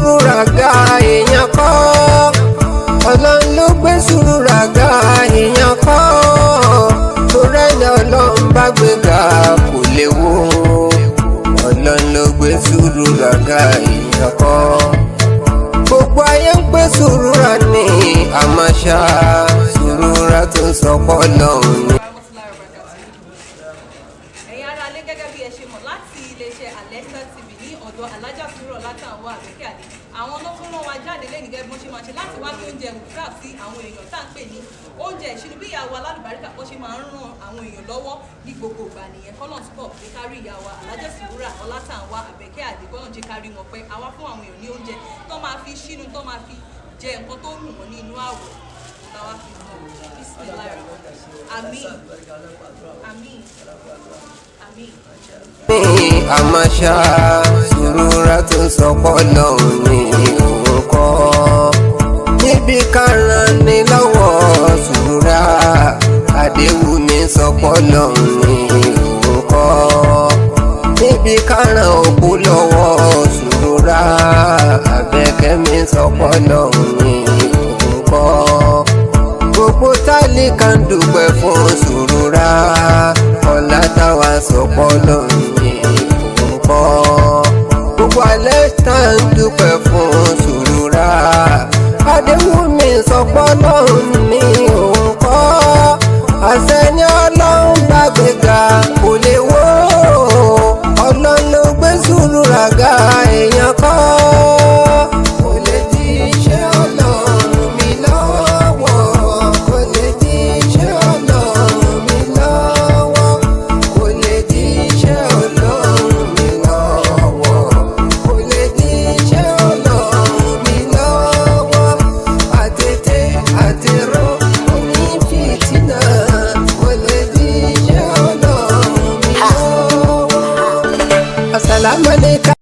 sùúrù ràgà èèyàn kọ́. Ọlọ́run ló gbé sùúrù ràgà èèyàn kọ́. Torí ẹni Ọlọ́run bá gbéga kò lè wó. Ọlọ́run ló gbé sùúrù ràgà èèyàn kọ́. Gbogbo ayé ń pè sùúrù rà ní àmàṣà. Sùúrù rà tó ń sọpọ̀ lọ́hùn ni. Ẹ̀yin ará ilé, gẹ́gẹ́ bí ẹ ṣe mọ̀ láti iléeṣẹ́ Alexa TV ní ọ̀dọ̀ Alájà Sùúrọ̀ látàwọn Àbẹ̀kẹ́ Àdé, àwọn ló tún rán wa jáde lẹ́yìn gẹ́gẹ́ bí wọ́n ṣe máa ṣe láti wá gbé oúnjẹ òkúta sí àwọn èèyàn tá à ń pè ní oúnjẹ ìṣínú bí ìyàwó alálùbáríkà bó ṣe máa ń ran àwọn èèyàn lọ́wọ́ ní gbogbo ìgbà nìyẹn. Kọ́lọ́n túbọ̀ pé kárí ìyàwó Alájà Sùúrọ̀ ọlátàwọn Àbẹ̀kẹ́ Àdé, kọ́lọ́n jẹ́ kárí wọn pẹ́. Àwa fún àwọn èèyàn ní oúnjẹ tó máa fi ṣínú, tó máa fi jẹ nǹkan tó wù wọ́n ní inú àwọ̀ táwa fi mọ̀. Àmín. Àmín. Àmín. Àmàṣà sùúrù rà tó ń sọpọ̀ lọ́hùn ni òun kọ́. Níbi kárán ni lọ́wọ́ sùúrù rà, Adéwùmí sọpọ̀ lọ́hùn ni òun kọ́. Níbi kárán òkú lọ́wọ́ sùúrù rà, Àbẹ̀kẹ́mi sọpọ̀ lọ́hùn ni òun kọ́. Gbogbo tálíkà ń dúpẹ́ fún sùúrù rà, ọlá táwa sọpọ̀ lọ́hùn ni òun kọ́. Gbogbo alẹ́ tá ń dúpẹ́ fún sùúrù rà, Adéwùmí sọpọ̀ lọ́hùn ni òun kọ́. Àṣẹ ni Ọlọ́run bá gbéga kò lè wó. Ọlọ́run ló gbé sùúrù ràgà èèyàn kọ́. Kò lè di iṣẹ́ Ọlọ́run mi lọ́wọ́. Kò lè di iṣẹ́ Ọlọ́run mi lọ́wọ́. Kò lè di iṣẹ́ Ọlọ́run mi lọ́wọ́. Kò lè di iṣẹ́ Ọlọ́run mi lọ́wọ́. Àtètè àtèrò oní fìtínà. Kò lè di iṣẹ́ Ọlọ́run mi lọ́wọ́. Assalamu alaikum.